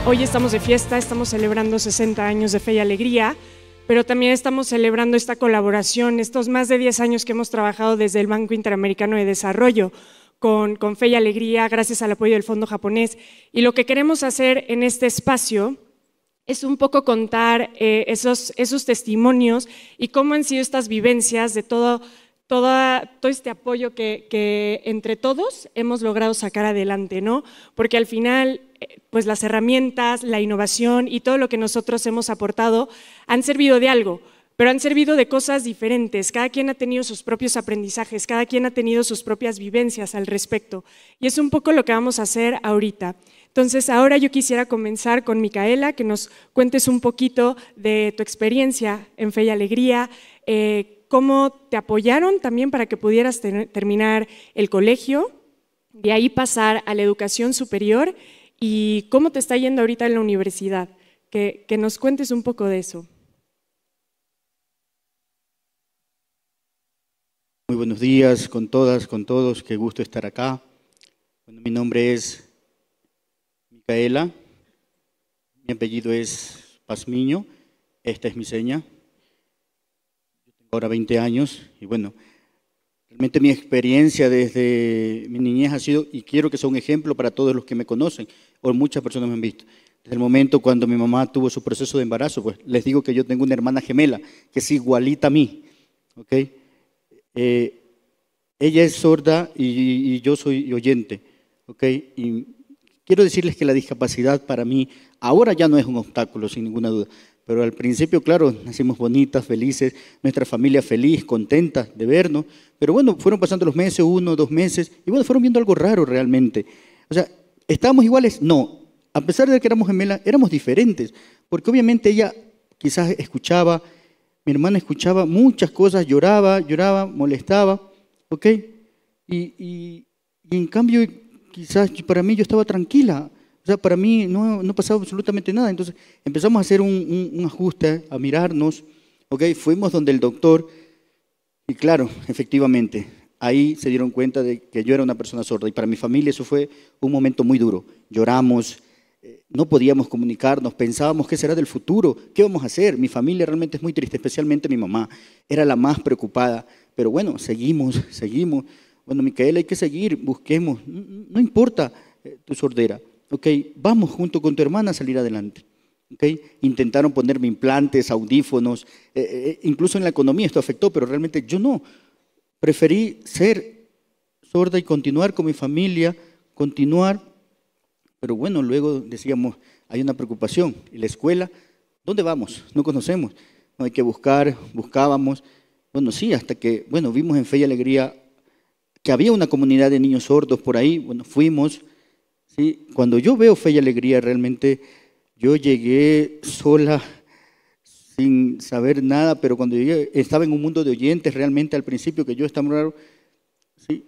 Hoy estamos de fiesta, estamos celebrando 60 años de Fe y Alegría, pero también estamos celebrando esta colaboración, estos más de 10 años que hemos trabajado desde el Banco Interamericano de Desarrollo con Fe y Alegría, gracias al apoyo del Fondo Japonés. Y lo que queremos hacer en este espacio es un poco contar esos testimonios y cómo han sido estas vivencias de todo este apoyo que entre todos hemos logrado sacar adelante, ¿no? Porque al final, pues las herramientas, la innovación y todo lo que nosotros hemos aportado han servido de algo, pero han servido de cosas diferentes. Cada quien ha tenido sus propios aprendizajes, cada quien ha tenido sus propias vivencias al respecto. Y es un poco lo que vamos a hacer ahorita. Entonces, ahora yo quisiera comenzar con Micaela, que nos cuentes un poquito de tu experiencia en Fe y Alegría, cómo te apoyaron también para que pudieras terminar el colegio, de ahí pasar a la educación superior y cómo te está yendo ahorita en la universidad. Que nos cuentes un poco de eso. Muy buenos días con todas, con todos, qué gusto estar acá. Bueno, mi nombre es Micaela, mi apellido es Pazmiño, esta es mi seña. Yo tengo ahora 20 años y bueno, realmente mi experiencia desde mi niñez ha sido, y quiero que sea un ejemplo para todos los que me conocen, o muchas personas me han visto. Desde el momento cuando mi mamá tuvo su proceso de embarazo, pues les digo que yo tengo una hermana gemela que es igualita a mí, ¿ok? Ella es sorda y yo soy oyente, ¿ok? Y quiero decirles que la discapacidad para mí ahora ya no es un obstáculo, sin ninguna duda, pero al principio, claro, nacimos bonitas, felices, nuestra familia feliz, contenta de vernos, pero bueno, fueron pasando los meses, 1, 2 meses, y bueno, fueron viendo algo raro realmente. O sea, ¿estábamos iguales? No, a pesar de que éramos gemelas, éramos diferentes, porque obviamente ella quizás escuchaba, mi hermana escuchaba muchas cosas, lloraba, molestaba, ¿ok? Y en cambio, quizás para mí yo estaba tranquila, o sea, para mí no pasaba absolutamente nada. Entonces empezamos a hacer un ajuste, a mirarnos, ¿ok? Fuimos donde el doctor y claro, efectivamente, ahí se dieron cuenta de que yo era una persona sorda y para mi familia eso fue un momento muy duro. Lloramos, no podíamos comunicarnos, pensábamos qué será del futuro, qué vamos a hacer. Mi familia realmente es muy triste, especialmente mi mamá, era la más preocupada. Pero bueno, seguimos. Bueno, Micaela, hay que seguir, busquemos, no importa tu sordera, ¿ok? Vamos junto con tu hermana a salir adelante, ¿ok? Intentaron ponerme implantes, audífonos, incluso en la economía esto afectó, pero realmente yo no. Preferí ser sorda y continuar con mi familia, pero bueno, luego decíamos, hay una preocupación, ¿y la escuela? ¿Dónde vamos? No conocemos, no hay que buscábamos. Bueno, sí, hasta que, bueno, vimos en Fe y Alegría que había una comunidad de niños sordos por ahí, bueno, fuimos, ¿sí? Cuando yo veo Fe y Alegría, realmente yo llegué sola, sin saber nada, pero cuando llegué, estaba en un mundo de oyentes, realmente al principio que yo estaba raro, ¿sí?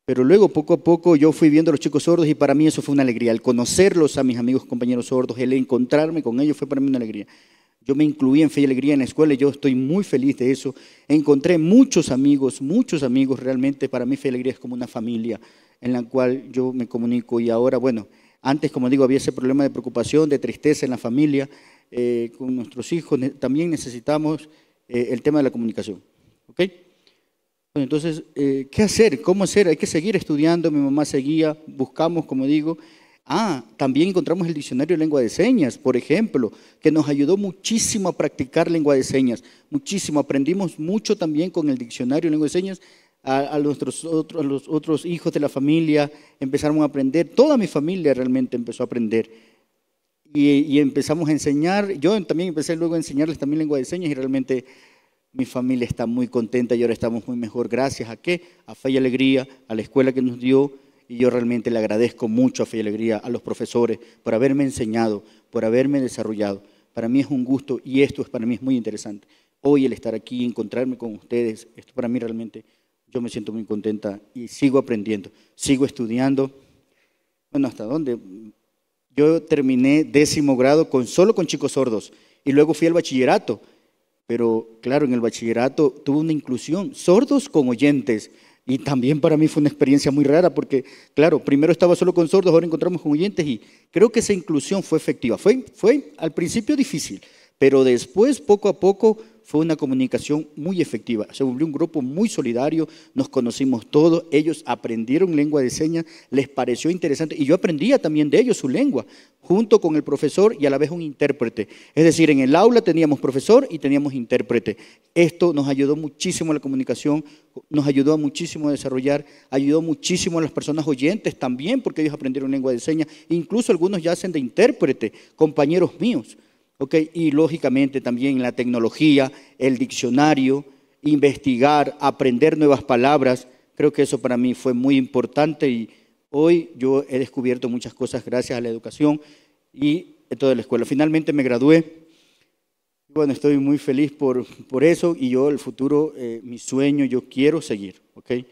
Pero luego, poco a poco, yo fui viendo a los chicos sordos y para mí eso fue una alegría. El conocerlos a mis amigos, compañeros sordos, el encontrarme con ellos fue para mí una alegría. Yo me incluí en Fe y Alegría en la escuela y yo estoy muy feliz de eso. Encontré muchos amigos realmente. Para mí Fe y Alegría es como una familia en la cual yo me comunico. Y ahora, bueno, antes, como digo, había ese problema de preocupación, de tristeza en la familia, con nuestros hijos. También necesitamos el tema de la comunicación. ¿Ok? Bueno, entonces, ¿qué hacer? ¿Cómo hacer? Hay que seguir estudiando. Mi mamá seguía, buscamos, como digo. También encontramos el diccionario de lengua de señas, por ejemplo, que nos ayudó muchísimo a practicar lengua de señas, muchísimo. Aprendimos mucho también con el diccionario de lengua de señas. A los otros hijos de la familia empezaron a aprender, toda mi familia realmente empezó a aprender. Y empezamos a enseñar, yo también empecé luego a enseñarles también lengua de señas y realmente mi familia está muy contenta y ahora estamos muy mejor. Gracias a qué? A Fe y Alegría, a la escuela que nos dio. Y yo realmente le agradezco mucho a Fe y Alegría, a los profesores, por haberme enseñado, por haberme desarrollado. Para mí es un gusto y esto para mí es muy interesante. Hoy el estar aquí, encontrarme con ustedes, esto para mí realmente, yo me siento muy contenta y sigo aprendiendo, sigo estudiando. Bueno, ¿hasta dónde? Yo terminé 10º grado solo con chicos sordos y luego fui al bachillerato. Pero claro, en el bachillerato tuve una inclusión, sordos con oyentes. Y también para mí fue una experiencia muy rara porque, claro, primero estaba solo con sordos, ahora encontramos con oyentes y creo que esa inclusión fue efectiva. Fue al principio difícil, pero después, poco a poco, fue una comunicación muy efectiva. Se volvió un grupo muy solidario, nos conocimos todos, ellos aprendieron lengua de señas, les pareció interesante y yo aprendía también de ellos su lengua, junto con el profesor y a la vez un intérprete. Es decir, en el aula teníamos profesor y teníamos intérprete. Esto nos ayudó muchísimo a la comunicación, nos ayudó muchísimo a desarrollar, ayudó muchísimo a las personas oyentes también, porque ellos aprendieron lengua de señas, incluso algunos ya hacen de intérprete, compañeros míos. Okay, y lógicamente también la tecnología, el diccionario, investigar, aprender nuevas palabras, creo que eso para mí fue muy importante y hoy yo he descubierto muchas cosas gracias a la educación y de toda la escuela. Finalmente me gradué, bueno, estoy muy feliz por eso y yo el futuro, mi sueño, yo quiero seguir, ¿okay?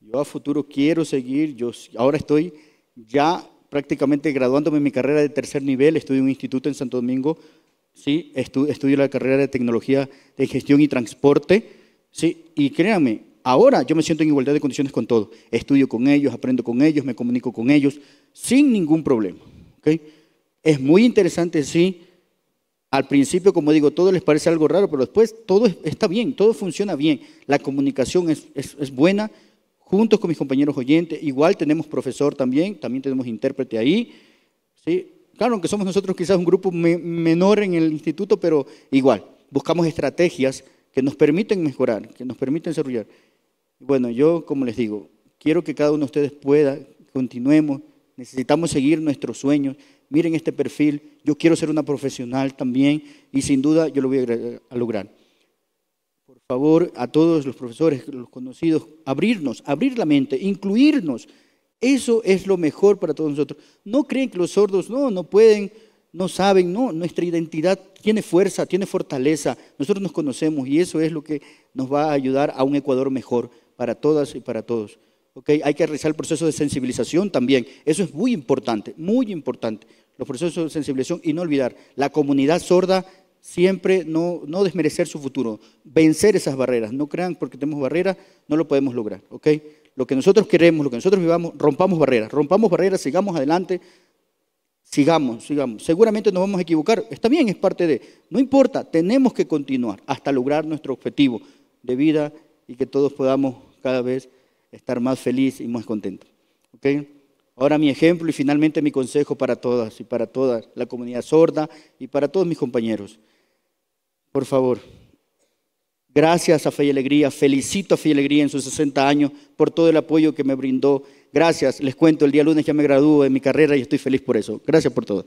Yo a futuro quiero seguir, yo ahora estoy ya prácticamente graduándome en mi carrera de tercer nivel, estudio en un instituto en Santo Domingo, sí, estudio la carrera de tecnología de gestión y transporte, sí, y créanme, ahora yo me siento en igualdad de condiciones con todo, estudio con ellos, aprendo con ellos, me comunico con ellos, sin ningún problema, ¿okay? Es muy interesante, sí, al principio, como digo, todo les parece algo raro, pero después todo está bien, todo funciona bien, la comunicación es buena, juntos con mis compañeros oyentes, igual tenemos profesor también tenemos intérprete ahí, ¿sí? Claro, aunque somos nosotros quizás un grupo menor en el instituto, pero igual, buscamos estrategias que nos permiten mejorar, que nos permiten desarrollar. Bueno, yo, como les digo, quiero que cada uno de ustedes pueda, continuemos, necesitamos seguir nuestros sueños, miren este perfil, yo quiero ser una profesional también y sin duda yo lo voy a lograr. Por favor, a todos los profesores, los conocidos, abrir la mente, incluirnos. Eso es lo mejor para todos nosotros. No creen que los sordos no pueden, no saben, no. Nuestra identidad tiene fuerza, tiene fortaleza. Nosotros nos conocemos y eso es lo que nos va a ayudar a un Ecuador mejor para todas y para todos. ¿Okay? Hay que realizar el proceso de sensibilización también. Eso es muy importante, los procesos de sensibilización y no olvidar, la comunidad sorda siempre no desmerecer su futuro, vencer esas barreras. No crean porque tenemos barreras, no lo podemos lograr. ¿Okay? Lo que nosotros queremos, lo que nosotros vivamos, rompamos barreras, sigamos adelante, sigamos. Seguramente nos vamos a equivocar, está bien, es parte de, no importa, tenemos que continuar hasta lograr nuestro objetivo de vida y que todos podamos cada vez estar más felices y más contentos. ¿Okay? Ahora mi ejemplo y finalmente mi consejo para todas y para toda la comunidad sorda y para todos mis compañeros. Por favor, gracias a Fe y Alegría, felicito a Fe y Alegría en sus 60 años por todo el apoyo que me brindó. Gracias, les cuento, el día lunes ya me gradúo de mi carrera y estoy feliz por eso. Gracias por todo.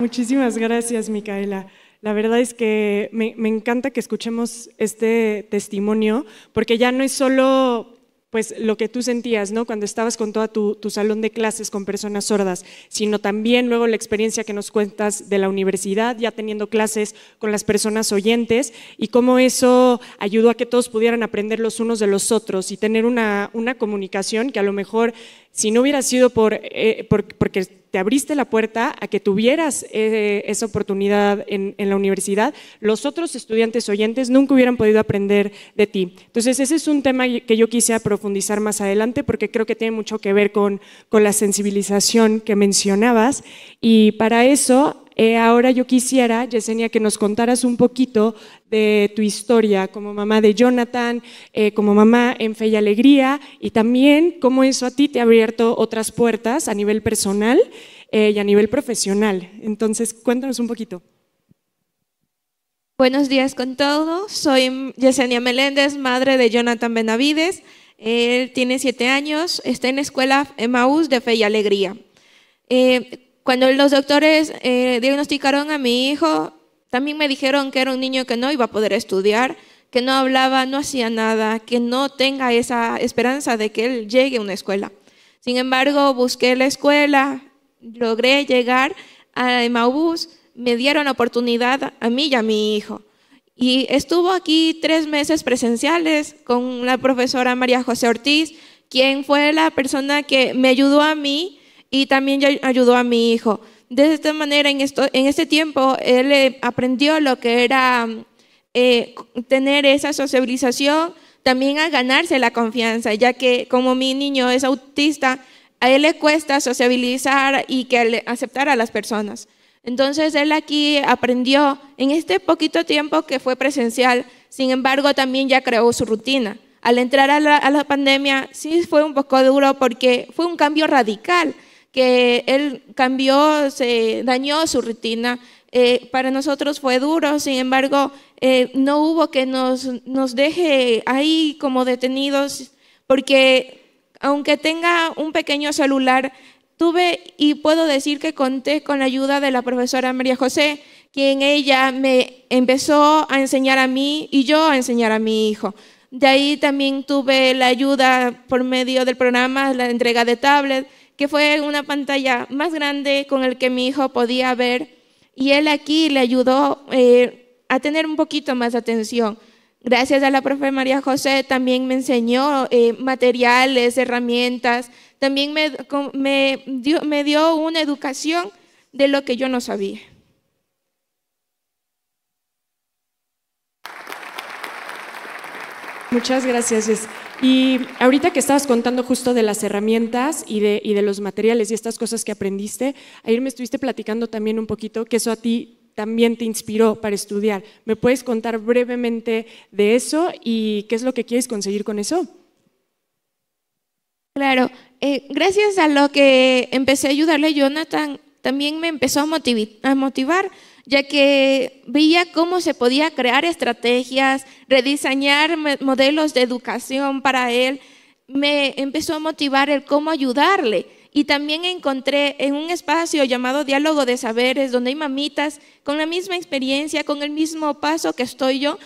Muchísimas gracias, Micaela. La verdad es que me encanta que escuchemos este testimonio, porque ya no es solo pues, lo que tú sentías, ¿no? Cuando estabas con toda tu salón de clases con personas sordas, sino también luego la experiencia que nos cuentas de la universidad, ya teniendo clases con las personas oyentes, y cómo eso ayudó a que todos pudieran aprender los unos de los otros y tener una comunicación que a lo mejor, si no hubiera sido porque te abriste la puerta a que tuvieras esa oportunidad en la universidad, los otros estudiantes oyentes nunca hubieran podido aprender de ti. Entonces ese es un tema que yo quisiera profundizar más adelante porque creo que tiene mucho que ver con la sensibilización que mencionabas, y para eso ahora yo quisiera, Yesenia, que nos contaras un poquito de tu historia como mamá de Jonathan, como mamá en Fe y Alegría, y también cómo eso a ti te ha abierto otras puertas a nivel personal y a nivel profesional. Entonces, cuéntanos un poquito. Buenos días con todos. Soy Yesenia Meléndez, madre de Jonathan Benavides. Él tiene 7 años, está en la escuela Emaús de Fe y Alegría. Cuando los doctores diagnosticaron a mi hijo, también me dijeron que era un niño que no iba a poder estudiar, que no hablaba, no hacía nada, que no tenga esa esperanza de que él llegue a una escuela. Sin embargo, busqué la escuela, logré llegar a Emaús, me dieron la oportunidad a mí y a mi hijo. Y estuvo aquí 3 meses presenciales con la profesora María José Ortiz, quien fue la persona que me ayudó a mí y también ayudó a mi hijo. De esta manera, en este tiempo, él aprendió lo que era tener esa sociabilización, también a ganarse la confianza, ya que como mi niño es autista, a él le cuesta sociabilizar y que aceptar a las personas. Entonces él aquí aprendió en este poquito tiempo que fue presencial, sin embargo también ya creó su rutina. Al entrar a la pandemia sí fue un poco duro porque fue un cambio radical, que él cambió, se dañó su rutina. Para nosotros fue duro, sin embargo no hubo que nos deje ahí como detenidos, porque aunque tenga un pequeño celular, tuve y puedo decir que conté con la ayuda de la profesora María José, quien ella me empezó a enseñar a mí y yo a enseñar a mi hijo. De ahí también tuve la ayuda por medio del programa, la entrega de tablet, que fue una pantalla más grande con el que mi hijo podía ver, y él aquí le ayudó a tener un poquito más de atención. Gracias a la profe María José también me enseñó materiales, herramientas, también me dio una educación de lo que yo no sabía. Muchas gracias, Jess. Y ahorita que estabas contando justo de las herramientas y de los materiales y estas cosas que aprendiste, ayer me estuviste platicando también un poquito que eso a ti también te inspiró para estudiar. ¿Me puedes contar brevemente de eso y qué es lo que quieres conseguir con eso? Claro, gracias a lo que empecé a ayudarle a Jonathan, también me empezó a motivar, ya que veía cómo se podía crear estrategias, rediseñar modelos de educación para él. Me empezó a motivar el cómo ayudarle. Y también encontré en un espacio llamado Diálogo de Saberes, donde hay mamitas con la misma experiencia, con el mismo paso que estoy yo,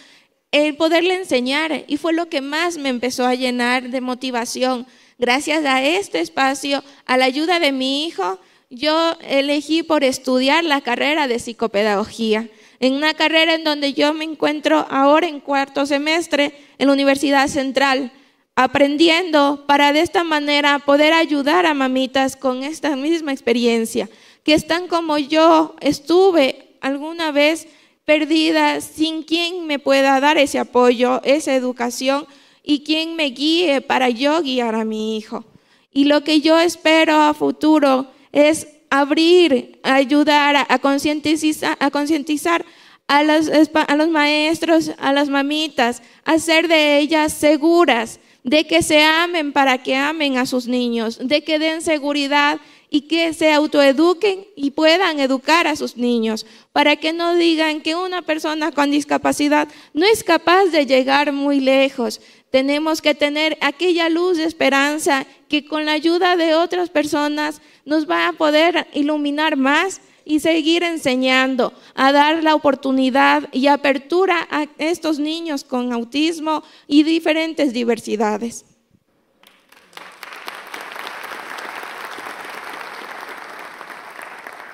el poderle enseñar. Y fue lo que más me empezó a llenar de motivación. Gracias a este espacio, a la ayuda de mi hijo, yo elegí por estudiar la carrera de psicopedagogía, en una carrera en donde yo me encuentro ahora en cuarto semestre en la Universidad Central, aprendiendo para de esta manera poder ayudar a mamitas con esta misma experiencia, que están como yo estuve alguna vez perdida, sin quien me pueda dar ese apoyo, esa educación y quien me guíe para yo guiar a mi hijo. Y lo que yo espero a futuro es abrir, ayudar a concientizar a los maestros, a las mamitas, hacer de ellas seguras, de que se amen para que amen a sus niños, de que den seguridad y que se autoeduquen y puedan educar a sus niños, para que no digan que una persona con discapacidad no es capaz de llegar muy lejos. Tenemos que tener aquella luz de esperanza que con la ayuda de otras personas nos va a poder iluminar más y seguir enseñando, a dar la oportunidad y apertura a estos niños con autismo y diferentes diversidades.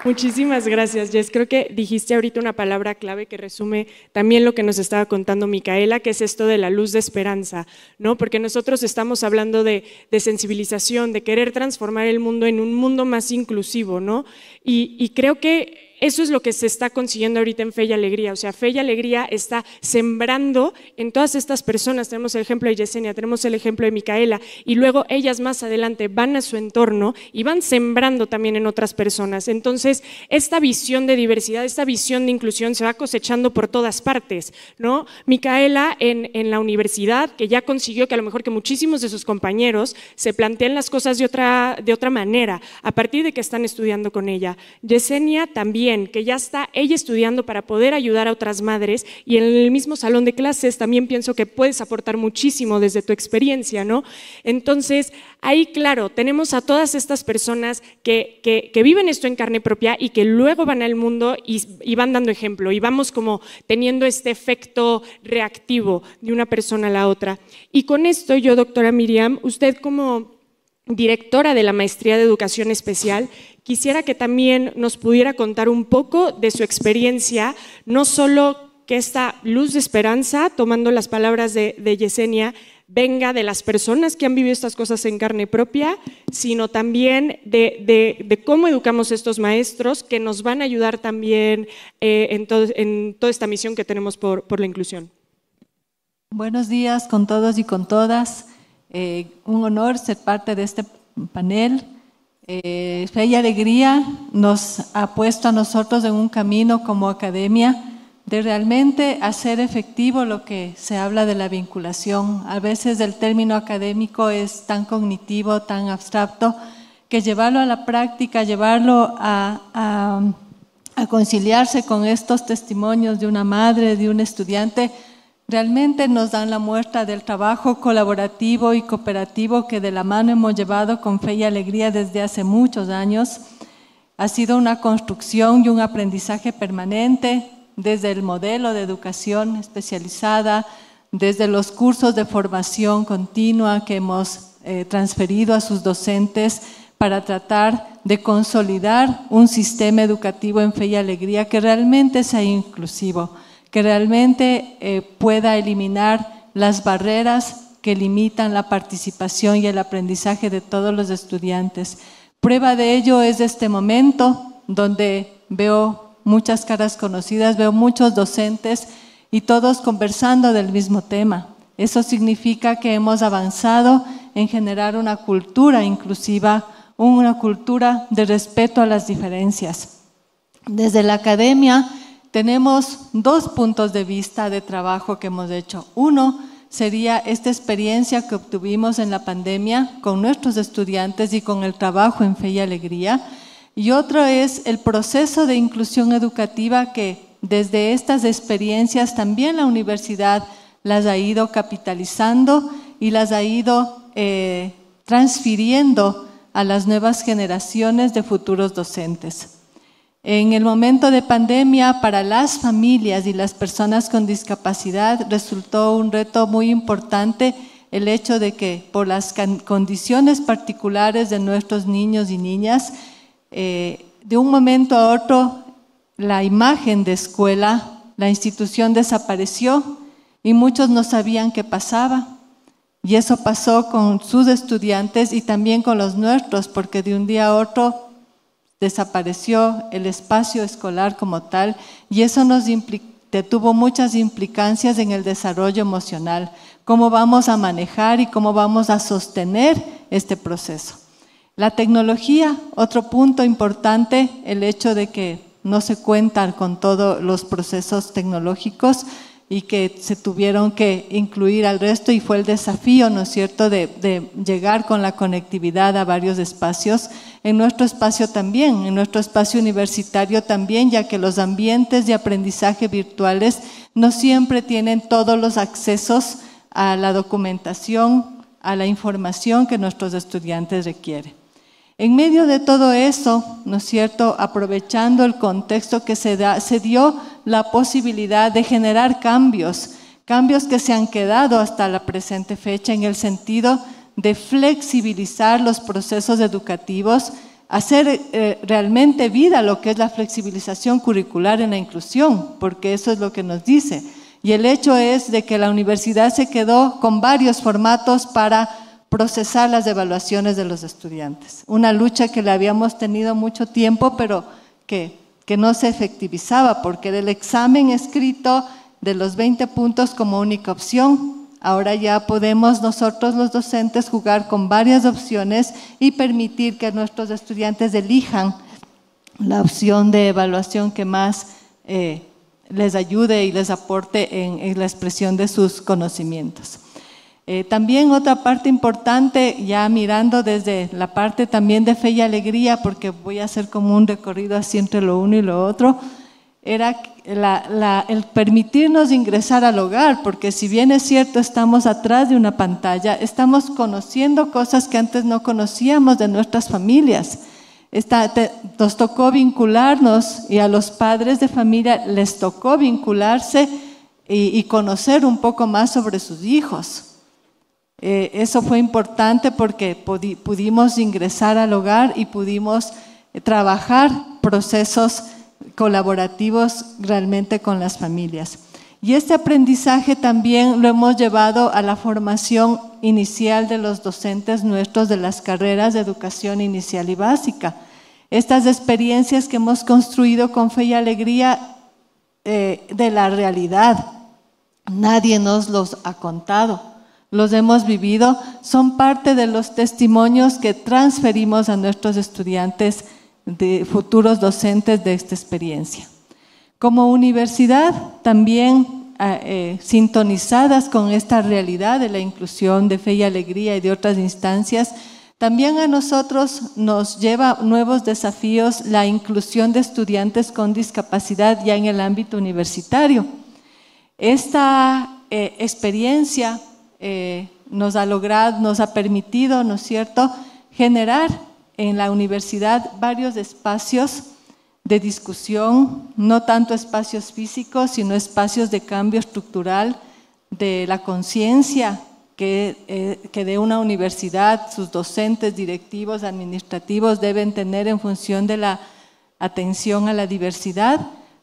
Muchísimas gracias, Jess. Creo que dijiste ahorita una palabra clave que resume también lo que nos estaba contando Micaela, que es esto de la luz de esperanza, ¿no? Porque nosotros estamos hablando de sensibilización, de querer transformar el mundo en un mundo más inclusivo, ¿no? Y creo que eso es lo que se está consiguiendo ahorita en Fe y Alegría. O sea, Fe y Alegría está sembrando en todas estas personas. Tenemos el ejemplo de Yesenia, tenemos el ejemplo de Micaela, y luego ellas más adelante van a su entorno y van sembrando también en otras personas. Entonces, esta visión de diversidad, esta visión de inclusión se va cosechando por todas partes, ¿no? Micaela en la universidad, que ya consiguió que a lo mejor que muchísimos de sus compañeros se planteen las cosas de otra manera, a partir de que están estudiando con ella. Yesenia también, que ya está ella estudiando para poder ayudar a otras madres, y en el mismo salón de clases también pienso que puedes aportar muchísimo desde tu experiencia, ¿no? Entonces, ahí claro, tenemos a todas estas personas que viven esto en carne propia y que luego van al mundo y van dando ejemplo, y vamos como teniendo este efecto reactivo de una persona a la otra. Y con esto yo, doctora Miriam, usted como directora de la Maestría de Educación Especial, quisiera que también nos pudiera contar un poco de su experiencia, no solo que esta luz de esperanza, tomando las palabras de Yesenia, venga de las personas que han vivido estas cosas en carne propia, sino también de cómo educamos a estos maestros que nos van a ayudar también en toda esta misión que tenemos por la inclusión. Buenos días con todos y con todas. Un honor ser parte de este panel. Fe y Alegría nos ha puesto a nosotros en un camino como academia de realmente hacer efectivo lo que se habla de la vinculación. A veces el término académico es tan cognitivo, tan abstracto, que llevarlo a la práctica, llevarlo a conciliarse con estos testimonios de una madre, de un estudiante, realmente nos dan la muestra del trabajo colaborativo y cooperativo que de la mano hemos llevado con Fe y Alegría desde hace muchos años. Ha sido una construcción y un aprendizaje permanente desde el modelo de educación especializada, desde los cursos de formación continua que hemos transferido a sus docentes para tratar de consolidar un sistema educativo en Fe y Alegría que realmente sea inclusivo, que realmente pueda eliminar las barreras que limitan la participación y el aprendizaje de todos los estudiantes. Prueba de ello es este momento donde veo muchas caras conocidas, veo muchos docentes y todos conversando del mismo tema. Eso significa que hemos avanzado en generar una cultura inclusiva, una cultura de respeto a las diferencias. Desde la academia tenemos dos puntos de vista de trabajo que hemos hecho. Uno sería esta experiencia que obtuvimos en la pandemia con nuestros estudiantes y con el trabajo en Fe y Alegría. Y otro es el proceso de inclusión educativa que desde estas experiencias también la universidad las ha ido capitalizando y las ha ido transfiriendo a las nuevas generaciones de futuros docentes. En el momento de pandemia, para las familias y las personas con discapacidad, resultó un reto muy importante el hecho de que por las condiciones particulares de nuestros niños y niñas, de un momento a otro, la imagen de escuela, la institución desapareció y muchos no sabían qué pasaba. Y eso pasó con sus estudiantes y también con los nuestros, porque de un día a otro desapareció el espacio escolar como tal y eso tuvo muchas implicancias en el desarrollo emocional, cómo vamos a manejar y cómo vamos a sostener este proceso. La tecnología, otro punto importante, el hecho de que no se cuentan con todos los procesos tecnológicos y que se tuvieron que incluir al resto y fue el desafío, ¿no es cierto?, de llegar con la conectividad a varios espacios. En nuestro espacio también, en nuestro espacio universitario también, ya que los ambientes de aprendizaje virtuales no siempre tienen todos los accesos a la documentación, a la información que nuestros estudiantes requieren. En medio de todo eso, ¿no es cierto?, aprovechando el contexto que se dio la posibilidad de generar cambios que se han quedado hasta la presente fecha en el sentido de flexibilizar los procesos educativos, hacer realmente vida lo que es la flexibilización curricular en la inclusión, porque eso es lo que nos dice. Y el hecho es de que la universidad se quedó con varios formatos para procesar las evaluaciones de los estudiantes. Una lucha que la habíamos tenido mucho tiempo, pero que no se efectivizaba, porque era el examen escrito de los 20 puntos como única opción. Ahora ya podemos nosotros los docentes jugar con varias opciones y permitir que nuestros estudiantes elijan la opción de evaluación que más les ayude y les aporte en la expresión de sus conocimientos. También otra parte importante, ya mirando desde la parte también de Fe y Alegría, porque voy a hacer como un recorrido así entre lo uno y lo otro, era el permitirnos ingresar al hogar, porque si bien es cierto estamos atrás de una pantalla, estamos conociendo cosas que antes no conocíamos de nuestras familias. Nos tocó vincularnos y a los padres de familia les tocó vincularse y conocer un poco más sobre sus hijos. Eso fue importante porque pudimos ingresar al hogar y pudimos trabajar procesos colaborativos realmente con las familias. Y este aprendizaje también lo hemos llevado a la formación inicial de los docentes nuestros de las carreras de educación inicial y básica. Estas experiencias que hemos construido con Fe y Alegría de la realidad, nadie nos los ha contado, los hemos vivido, son parte de los testimonios que transferimos a nuestros estudiantes, de futuros docentes de esta experiencia. Como universidad, también sintonizadas con esta realidad de la inclusión de Fe y Alegría y de otras instancias, también a nosotros nos lleva nuevos desafíos la inclusión de estudiantes con discapacidad ya en el ámbito universitario. Esta experiencia nos ha permitido, ¿no es cierto?, generar en la universidad varios espacios de discusión, no tanto espacios físicos, sino espacios de cambio estructural de la conciencia que de una universidad, sus docentes, directivos, administrativos deben tener en función de la atención a la diversidad,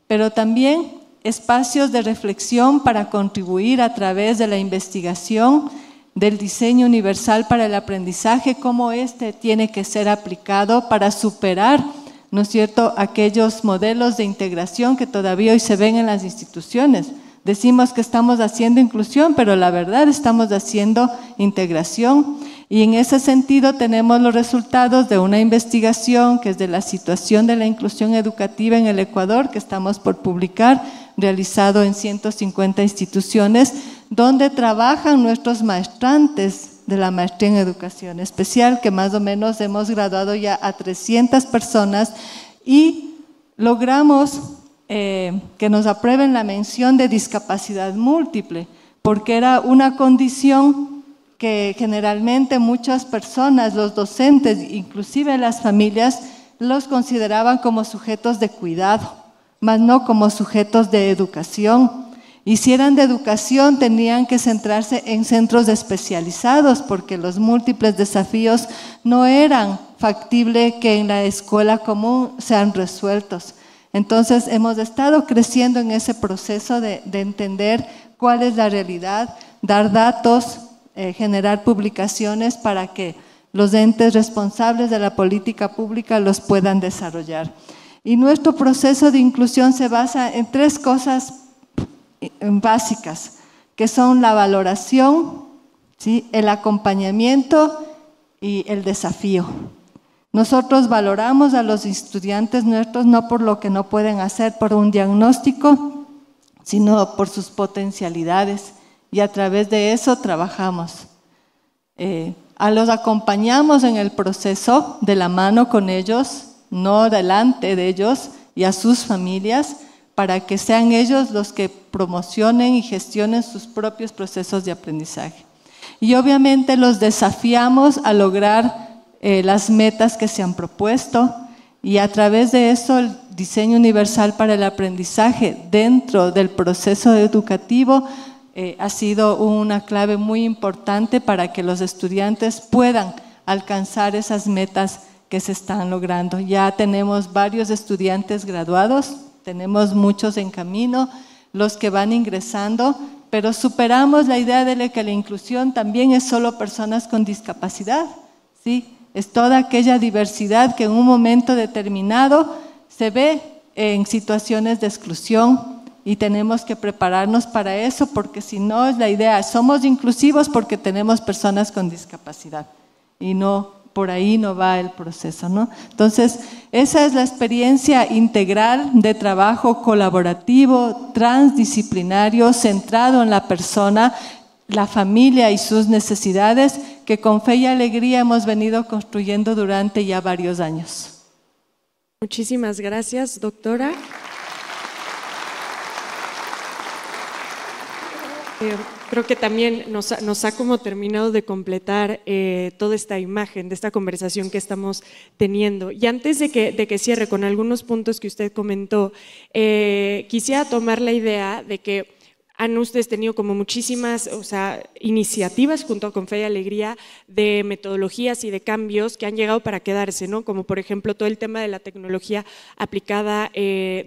pero también espacios de reflexión para contribuir a través de la investigación del diseño universal para el aprendizaje, cómo este tiene que ser aplicado para superar, ¿no es cierto?, aquellos modelos de integración que todavía hoy se ven en las instituciones. Decimos que estamos haciendo inclusión, pero la verdad estamos haciendo integración. Y en ese sentido tenemos los resultados de una investigación que es de la situación de la inclusión educativa en el Ecuador, que estamos por publicar, realizado en 150 instituciones, donde trabajan nuestros maestrantes de la maestría en educación especial, que más o menos hemos graduado ya a 300 personas y logramos que nos aprueben la mención de discapacidad múltiple, porque era una condición que generalmente muchas personas, los docentes, inclusive las familias, los consideraban como sujetos de cuidado, más no como sujetos de educación. Y si eran de educación, tenían que centrarse en centros especializados, porque los múltiples desafíos no eran factibles que en la escuela común sean resueltos. Entonces, hemos estado creciendo en ese proceso de entender cuál es la realidad, dar datos, generar publicaciones para que los entes responsables de la política pública los puedan desarrollar. Y nuestro proceso de inclusión se basa en tres cosas básicas, que son la valoración, ¿sí?, el acompañamiento y el desafío. Nosotros valoramos a los estudiantes nuestros no por lo que no pueden hacer por un diagnóstico, sino por sus potencialidades, y a través de eso trabajamos. Los acompañamos en el proceso de la mano con ellos, no delante de ellos y a sus familias, para que sean ellos los que promocionen y gestionen sus propios procesos de aprendizaje. Y obviamente los desafiamos a lograr las metas que se han propuesto, y a través de eso el diseño universal para el aprendizaje dentro del proceso educativo ha sido una clave muy importante para que los estudiantes puedan alcanzar esas metas que se están logrando. Ya tenemos varios estudiantes graduados, tenemos muchos en camino, los que van ingresando, pero superamos la idea de que la inclusión también es solo personas con discapacidad, ¿sí? Es toda aquella diversidad que en un momento determinado se ve en situaciones de exclusión, y tenemos que prepararnos para eso, porque si no es la idea, somos inclusivos porque tenemos personas con discapacidad, y no, por ahí no va el proceso, ¿no? Entonces, esa es la experiencia integral de trabajo colaborativo, transdisciplinario, centrado en la persona, la familia y sus necesidades, que con Fe y Alegría hemos venido construyendo durante ya varios años. Muchísimas gracias, doctora. Creo que también nos ha como terminado de completar toda esta imagen de esta conversación que estamos teniendo. Y antes de que cierre con algunos puntos que usted comentó, quisiera tomar la idea de que han ustedes tenido como muchísimas, o sea, iniciativas junto con Fe y Alegría de metodologías y de cambios que han llegado para quedarse, ¿no? Como por ejemplo todo el tema de la tecnología aplicada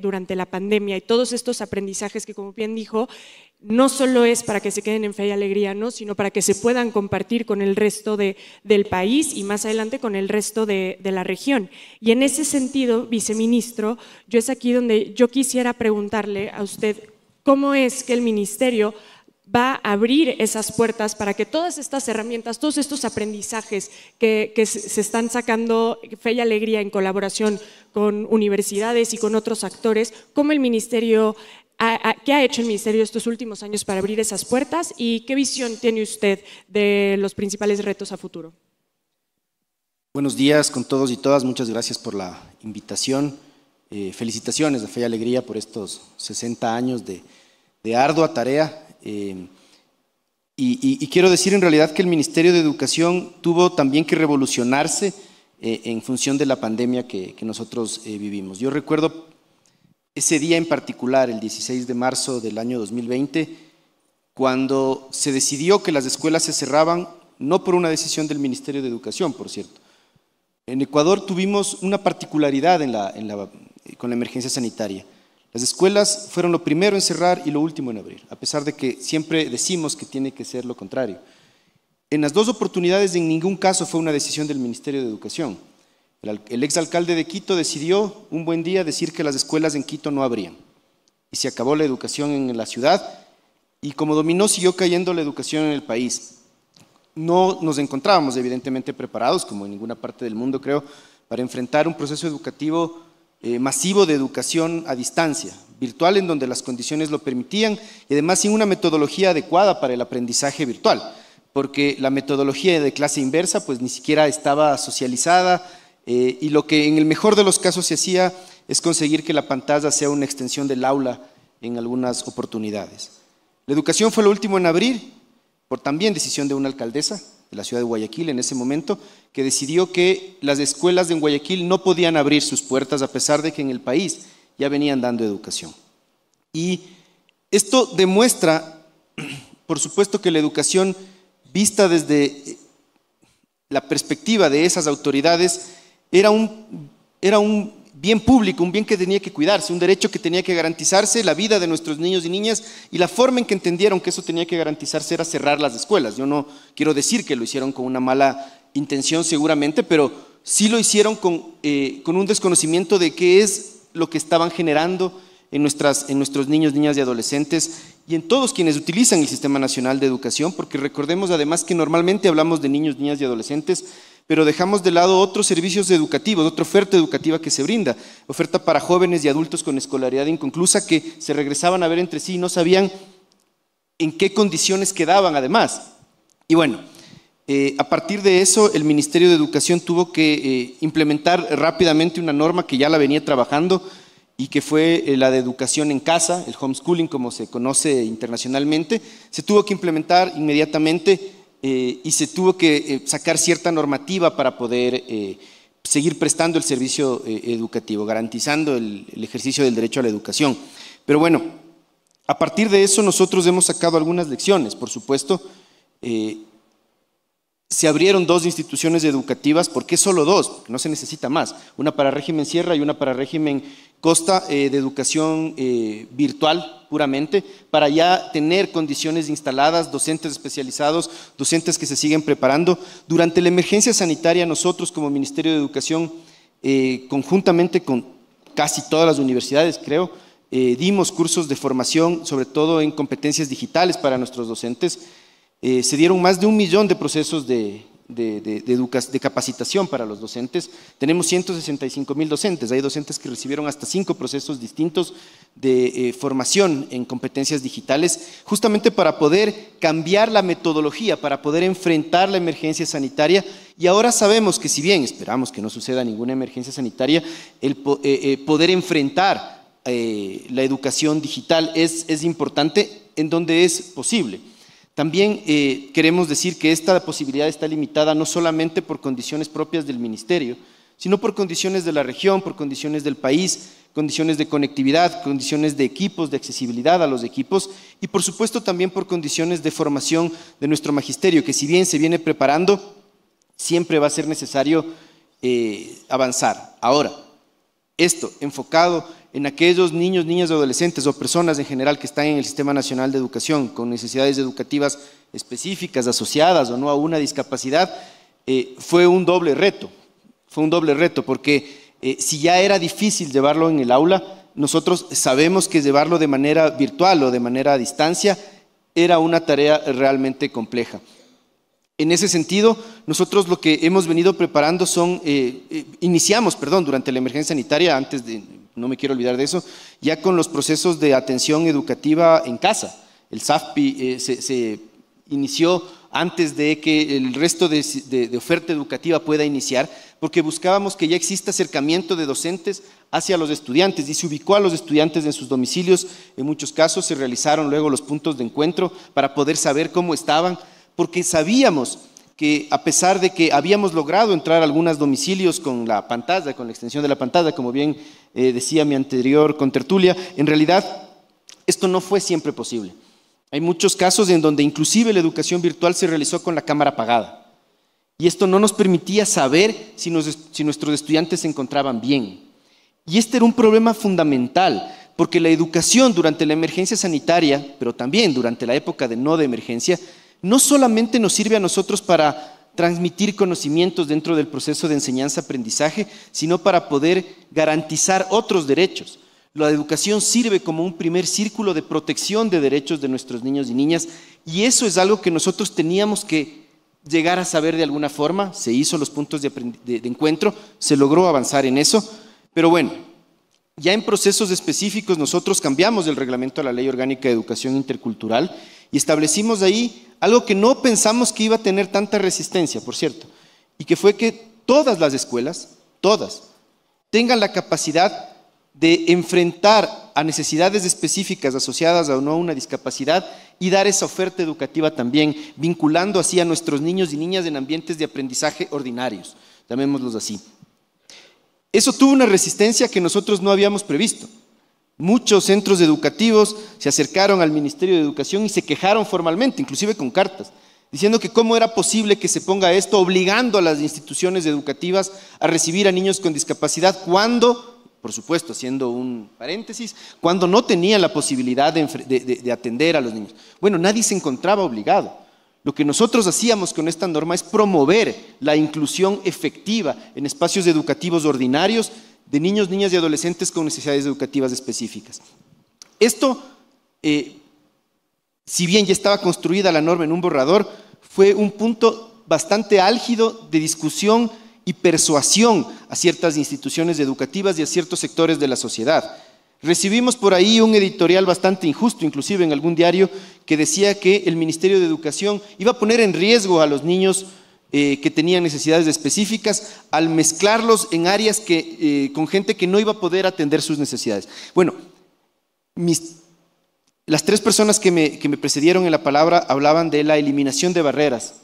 durante la pandemia y todos estos aprendizajes que, como bien dijo, no solo es para que se queden en Fe y Alegría, ¿no? Sino para que se puedan compartir con el resto del país y más adelante con el resto de la región. Y en ese sentido, viceministro, yo es aquí donde yo quisiera preguntarle a usted cómo es que el ministerio va a abrir esas puertas para que todas estas herramientas, todos estos aprendizajes que se están sacando Fe y Alegría en colaboración con universidades y con otros actores, cómo el ministerio, ¿qué ha hecho el ministerio estos últimos años para abrir esas puertas y qué visión tiene usted de los principales retos a futuro? Buenos días con todos y todas, muchas gracias por la invitación. Felicitaciones a Fe y Alegría por estos 60 años de ardua tarea. Y quiero decir en realidad que el Ministerio de Educación tuvo también que revolucionarse en función de la pandemia que nosotros vivimos. Yo recuerdo ese día en particular, el 16 de marzo del año 2020, cuando se decidió que las escuelas se cerraban, no por una decisión del Ministerio de Educación, por cierto. En Ecuador tuvimos una particularidad con la emergencia sanitaria. Las escuelas fueron lo primero en cerrar y lo último en abrir, a pesar de que siempre decimos que tiene que ser lo contrario. En las dos oportunidades, en ningún caso fue una decisión del Ministerio de Educación. El exalcalde de Quito decidió un buen día decir que las escuelas en Quito no abrían. Y se acabó la educación en la ciudad y como dominó siguió cayendo la educación en el país. No nos encontrábamos evidentemente preparados, como en ninguna parte del mundo creo, para enfrentar un proceso educativo masivo de educación a distancia, virtual en donde las condiciones lo permitían y además sin una metodología adecuada para el aprendizaje virtual, porque la metodología de clase inversa pues ni siquiera estaba socializada y lo que en el mejor de los casos se hacía es conseguir que la pantalla sea una extensión del aula en algunas oportunidades. La educación fue lo último en abrir, por también decisión de una alcaldesa de la ciudad de Guayaquil en ese momento, que decidió que las escuelas en Guayaquil no podían abrir sus puertas a pesar de que en el país ya venían dando educación. Y esto demuestra, por supuesto, que la educación vista desde la perspectiva de esas autoridades era un bien público, un bien que tenía que cuidarse, un derecho que tenía que garantizarse, la vida de nuestros niños y niñas, y la forma en que entendieron que eso tenía que garantizarse era cerrar las escuelas. Yo no quiero decir que lo hicieron con una mala intención seguramente, pero sí lo hicieron con un desconocimiento de qué es lo que estaban generando en nuestros niños, niñas y adolescentes y en todos quienes utilizan el Sistema Nacional de Educación, porque recordemos además que normalmente hablamos de niños, niñas y adolescentes, pero dejamos de lado otros servicios educativos, otra oferta educativa que se brinda, oferta para jóvenes y adultos con escolaridad inconclusa que se regresaban a ver entre sí y no sabían en qué condiciones quedaban además. Y bueno, a partir de eso el Ministerio de Educación tuvo que implementar rápidamente una norma que ya la venía trabajando y que fue la de educación en casa, el homeschooling como se conoce internacionalmente. Se tuvo que implementar inmediatamente y se tuvo que sacar cierta normativa para poder seguir prestando el servicio educativo, garantizando el ejercicio del derecho a la educación. Pero bueno, a partir de eso nosotros hemos sacado algunas lecciones, por supuesto. Se abrieron 2 instituciones educativas, ¿por qué solo 2? Porque no se necesita más, una para régimen Sierra y una para régimen Costa, de educación virtual puramente, para ya tener condiciones instaladas, docentes especializados, docentes que se siguen preparando. Durante la emergencia sanitaria nosotros como Ministerio de Educación, conjuntamente con casi todas las universidades creo, dimos cursos de formación, sobre todo en competencias digitales para nuestros docentes. Se dieron más de 1 millón de procesos de capacitación para los docentes. Tenemos 165,000 docentes, hay docentes que recibieron hasta 5 procesos distintos de formación en competencias digitales, justamente para poder cambiar la metodología, para poder enfrentar la emergencia sanitaria. Y ahora sabemos que si bien esperamos que no suceda ninguna emergencia sanitaria, el poder enfrentar la educación digital es importante en donde es posible. También queremos decir que esta posibilidad está limitada no solamente por condiciones propias del Ministerio, sino por condiciones de la región, por condiciones del país, condiciones de conectividad, condiciones de equipos, de accesibilidad a los equipos y por supuesto también por condiciones de formación de nuestro magisterio, que si bien se viene preparando, siempre va a ser necesario avanzar. Ahora, esto enfocado en aquellos niños, niñas, adolescentes o personas en general que están en el Sistema Nacional de Educación con necesidades educativas específicas, asociadas o no a una discapacidad, fue un doble reto. Fue un doble reto porque si ya era difícil llevarlo en el aula, nosotros sabemos que llevarlo de manera virtual o de manera a distancia era una tarea realmente compleja. En ese sentido, nosotros lo que hemos venido preparando son, iniciamos durante la emergencia sanitaria, no me quiero olvidar de eso, ya con los procesos de atención educativa en casa. El SAFPI se inició antes de que el resto de oferta educativa pueda iniciar, porque buscábamos que ya exista acercamiento de docentes hacia los estudiantes y se ubicó a los estudiantes en sus domicilios. En muchos casos se realizaron luego los puntos de encuentro para poder saber cómo estaban, porque sabíamos que a pesar de que habíamos logrado entrar a algunos domicilios con la pantalla, con la extensión de la pantalla, como bien decía mi anterior contertulia, en realidad esto no fue siempre posible. Hay muchos casos en donde inclusive la educación virtual se realizó con la cámara apagada. Y esto no nos permitía saber si nuestros estudiantes se encontraban bien. Y este era un problema fundamental, porque la educación durante la emergencia sanitaria, pero también durante la época de no de emergencia, no solamente nos sirve a nosotros para transmitir conocimientos dentro del proceso de enseñanza-aprendizaje, sino para poder garantizar otros derechos. La educación sirve como un primer círculo de protección de derechos de nuestros niños y niñas, y eso es algo que nosotros teníamos que llegar a saber de alguna forma. Se hizo los puntos de encuentro, se logró avanzar en eso, pero bueno, ya en procesos específicos nosotros cambiamos el reglamento a la Ley Orgánica de Educación Intercultural y establecimos ahí algo que no pensamos que iba a tener tanta resistencia, por cierto, y que fue que todas las escuelas, todas, tengan la capacidad de enfrentar a necesidades específicas asociadas a una discapacidad y dar esa oferta educativa también, vinculando así a nuestros niños y niñas en ambientes de aprendizaje ordinarios, llamémoslos así. Eso tuvo una resistencia que nosotros no habíamos previsto. Muchos centros educativos se acercaron al Ministerio de Educación y se quejaron formalmente, inclusive con cartas, diciendo que cómo era posible que se ponga esto obligando a las instituciones educativas a recibir a niños con discapacidad cuando, por supuesto, haciendo un paréntesis, cuando no tenían la posibilidad de atender a los niños. Bueno, nadie se encontraba obligado. Lo que nosotros hacíamos con esta norma es promover la inclusión efectiva en espacios educativos ordinarios de niños, niñas y adolescentes con necesidades educativas específicas. Esto, si bien ya estaba construida la norma en un borrador, fue un punto bastante álgido de discusión y persuasión a ciertas instituciones educativas y a ciertos sectores de la sociedad. Recibimos por ahí un editorial bastante injusto, inclusive en algún diario, que decía que el Ministerio de Educación iba a poner en riesgo a los niños que tenían necesidades específicas al mezclarlos en áreas con gente que no iba a poder atender sus necesidades. Bueno, las tres personas que me precedieron en la palabra hablaban de la eliminación de barreras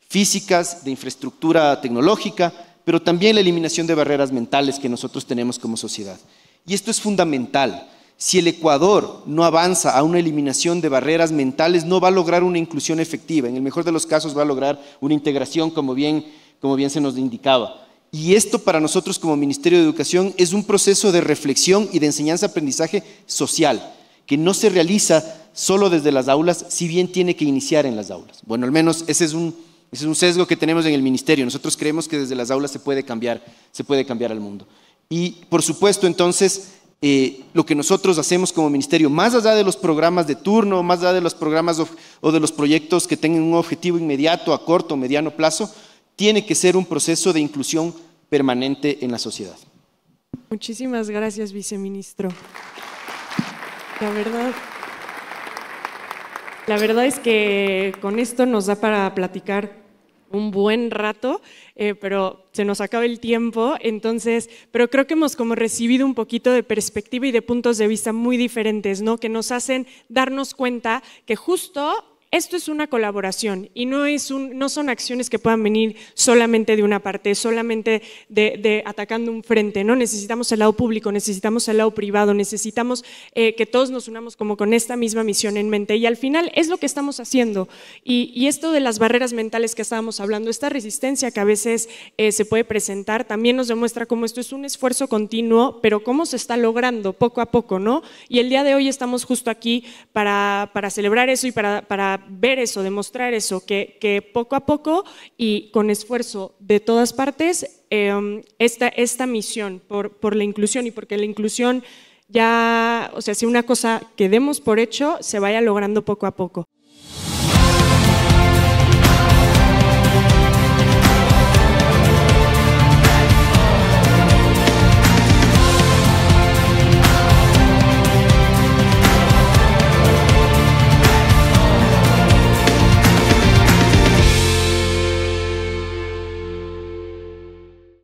físicas, de infraestructura tecnológica, pero también la eliminación de barreras mentales que nosotros tenemos como sociedad. Y esto es fundamental. Si el Ecuador no avanza a una eliminación de barreras mentales, no va a lograr una inclusión efectiva. En el mejor de los casos va a lograr una integración, como bien se nos indicaba. Y esto para nosotros como Ministerio de Educación es un proceso de reflexión y de enseñanza-aprendizaje social, que no se realiza solo desde las aulas, si bien tiene que iniciar en las aulas. Bueno, al menos ese es un sesgo que tenemos en el Ministerio. Nosotros creemos que desde las aulas se puede cambiar al mundo. Y por supuesto, entonces, lo que nosotros hacemos como ministerio, más allá de los programas de turno, más allá de los programas o de los proyectos que tengan un objetivo inmediato, a corto o mediano plazo, tiene que ser un proceso de inclusión permanente en la sociedad. Muchísimas gracias, viceministro. La verdad es que con esto nos da para platicar un buen rato, pero se nos acaba el tiempo, entonces, pero creo que hemos como recibido un poquito de perspectiva y de puntos de vista muy diferentes, ¿no? Que nos hacen darnos cuenta que justo esto es una colaboración y no son acciones que puedan venir solamente de una parte, solamente de atacando un frente, ¿no? Necesitamos el lado público, necesitamos el lado privado, necesitamos que todos nos unamos como con esta misma misión en mente, y al final es lo que estamos haciendo. Y esto de las barreras mentales que estábamos hablando, esta resistencia que a veces se puede presentar, también nos demuestra cómo esto es un esfuerzo continuo, pero cómo se está logrando poco a poco, ¿no? Y el día de hoy estamos justo aquí para celebrar eso y para ver eso, demostrar eso, que poco a poco y con esfuerzo de todas partes, esta misión por la inclusión, y porque la inclusión ya, o sea, si una cosa que demos por hecho, se vaya logrando poco a poco.